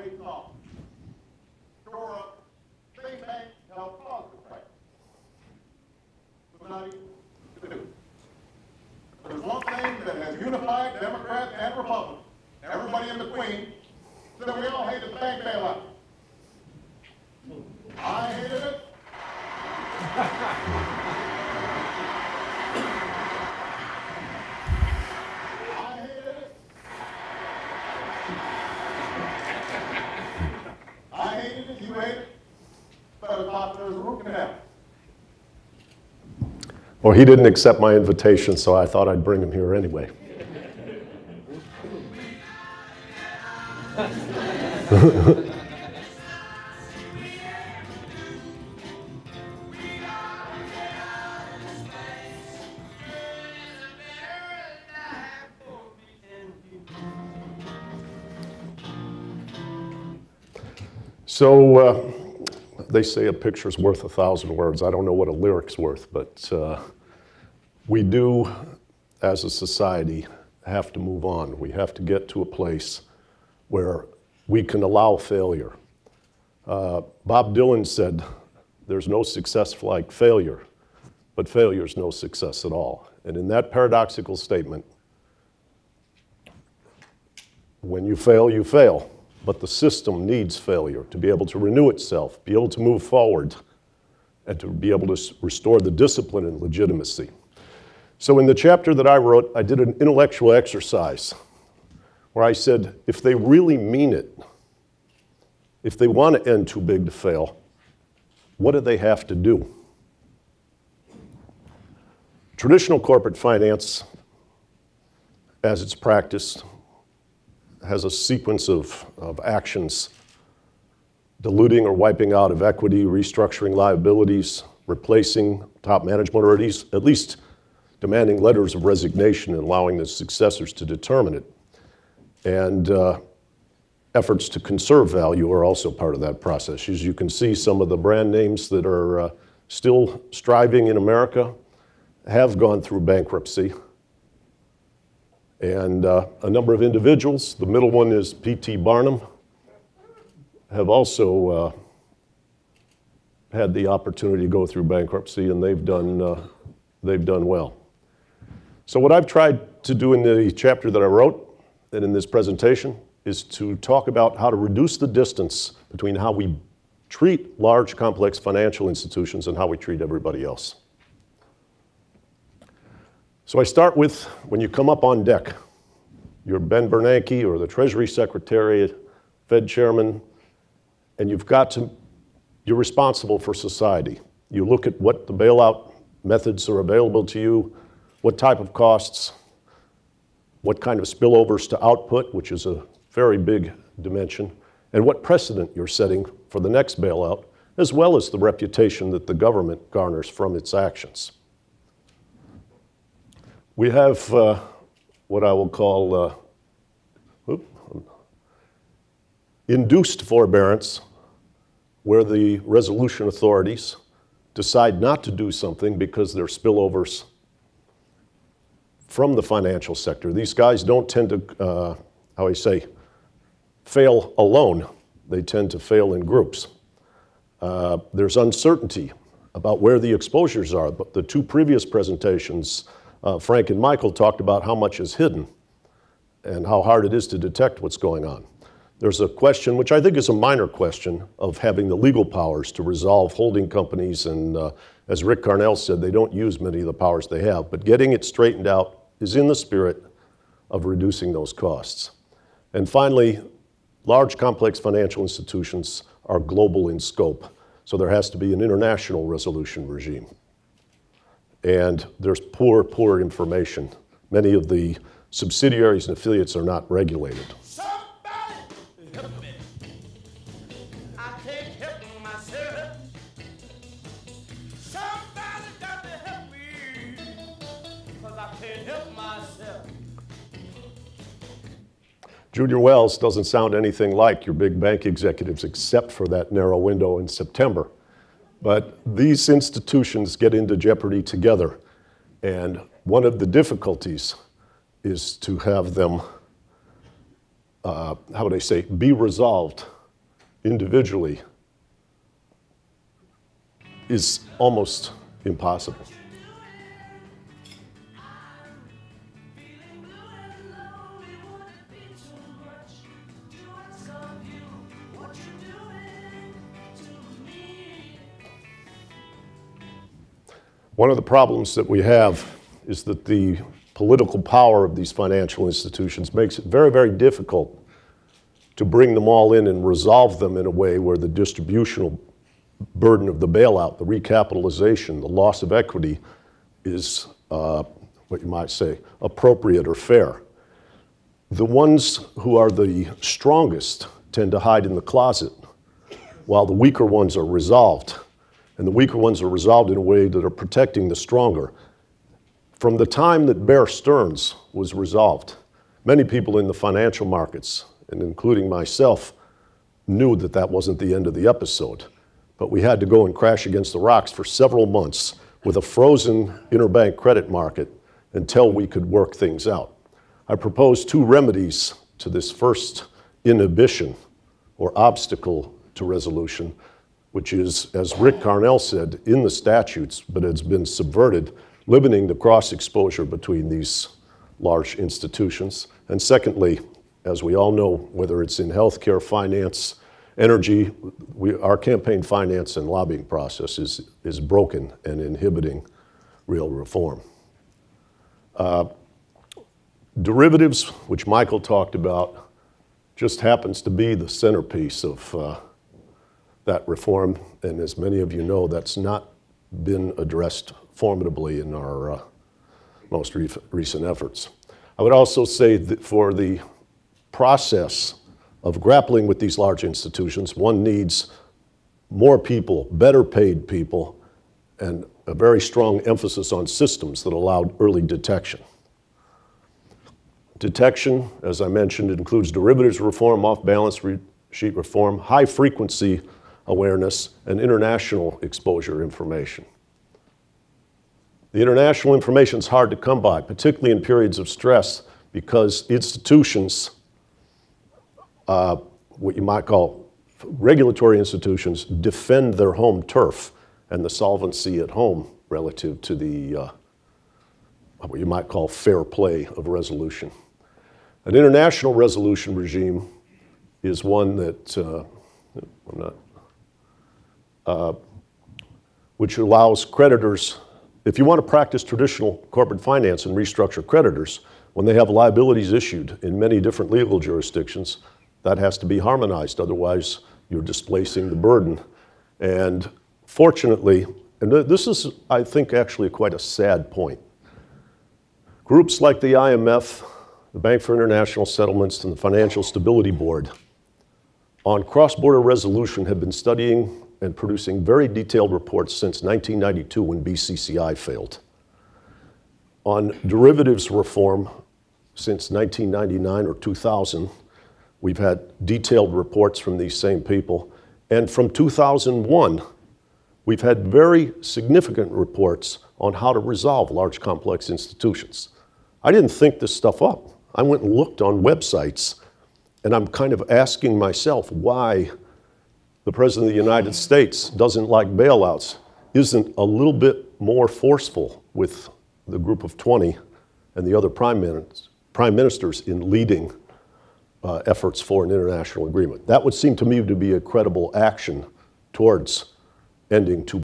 takes off, shore up, same bank help cause the crisis. But not even to do. There's one thing that has unified Democrats and Republicans, everybody in between, so we all hated the bank bailout. I hated it. I hated it. I hated it, you hate it, but it was popular as a root canal. Well, he didn't accept my invitation, so I thought I'd bring him here anyway. So they say a picture's worth 1,000 words. I don't know what a lyric's worth, but we do, as a society, have to move on. We have to get to a place where we can allow failure. Bob Dylan said, there's no success like failure, but failure's no success at all. And in that paradoxical statement, when you fail, you fail. But the system needs failure to be able to renew itself, be able to move forward, and to be able to restore the discipline and legitimacy. So in the chapter that I wrote, I did an intellectual exercise where I said, if they really mean it, if they want to end too big to fail, what do they have to do? Traditional corporate finance, as it's practiced, has a sequence of actions: diluting or wiping out of equity, restructuring liabilities, replacing top management, or at least demanding letters of resignation and allowing the successors to determine it. And efforts to conserve value are also part of that process. As you can see, some of the brand names that are still striving in America have gone through bankruptcy. And a number of individuals, the middle one is P.T. Barnum, have also had the opportunity to go through bankruptcy, and they've done well. So what I've tried to do in the chapter that I wrote and in this presentation is to talk about how to reduce the distance between how we treat large, complex financial institutions and how we treat everybody else. So I start with, when you come up on deck, you're Ben Bernanke or the Treasury Secretary, Fed Chairman, and you're responsible for society. You look at what the bailout methods are available to you, what type of costs, what kind of spillovers to output, which is a very big dimension, and what precedent you're setting for the next bailout, as well as the reputation that the government garners from its actions. We have what I will call induced forbearance, where the resolution authorities decide not to do something because there are spillovers from the financial sector. These guys don't tend to, fail alone. They tend to fail in groups. There's uncertainty about where the exposures are, but the two previous presentations, Frank and Michael talked about how much is hidden and how hard it is to detect what's going on. There's a question, which I think is a minor question, of having the legal powers to resolve holding companies, and as Rick Carnell said, they don't use many of the powers they have, but getting it straightened out is in the spirit of reducing those costs. And finally, large complex financial institutions are global in scope, so there has to be an international resolution regime. And there's poor information. Many of the subsidiaries and affiliates are not regulated. Somebody help me. I can't help myself. Somebody got to help me, 'cause I can't help myself. Junior Wells doesn't sound anything like your big bank executives except for that narrow window in September. But these institutions get into jeopardy together, and one of the difficulties is to have them how would I say, be resolved individually is almost impossible. One of the problems that we have is that the political power of these financial institutions makes it very, very difficult to bring them all in and resolve them in a way where the distributional burden of the bailout, the recapitalization, the loss of equity is, what you might say, appropriate or fair. The ones who are the strongest tend to hide in the closet, while the weaker ones are resolved. And the weaker ones are resolved in a way that are protecting the stronger. From the time that Bear Stearns was resolved, many people in the financial markets, and including myself, knew that that wasn't the end of the episode. But we had to go and crash against the rocks for several months with a frozen interbank credit market until we could work things out. I propose two remedies to this first inhibition or obstacle to resolution, which is, as Rick Carnell said, in the statutes, but it's been subverted, limiting the cross-exposure between these large institutions. And secondly, as we all know, whether it's in healthcare, finance, energy, our campaign finance and lobbying process is broken and inhibiting real reform. Derivatives, which Michael talked about, just happens to be the centerpiece of that reform, and as many of you know, that's not been addressed formidably in our most recent efforts. I would also say that for the process of grappling with these large institutions, one needs more people, better paid people, and a very strong emphasis on systems that allowed early detection. Detection, as I mentioned, includes derivatives reform, off-balance sheet reform, high-frequency awareness, and international exposure information. The international information is hard to come by, particularly in periods of stress, because institutions, what you might call regulatory institutions, defend their home turf and the solvency at home relative to the, what you might call fair play of resolution. An international resolution regime is one that, which allows creditors, if you want to practice traditional corporate finance and restructure creditors, when they have liabilities issued in many different legal jurisdictions, that has to be harmonized, otherwise you're displacing the burden. And fortunately, and this is, I think, actually quite a sad point, groups like the IMF, the Bank for International Settlements, and the Financial Stability Board on cross-border resolution have been studying and producing very detailed reports since 1992 when BCCI failed. On derivatives reform since 1999 or 2000, we've had detailed reports from these same people. And from 2001, we've had very significant reports on how to resolve large complex institutions. I didn't think this stuff up. I went and looked on websites, and I'm kind of asking myself why the President of the United States doesn't like bailouts, isn't a little bit more forceful with the group of 20 and the other prime ministers in leading efforts for an international agreement. That would seem to me to be a credible action towards ending two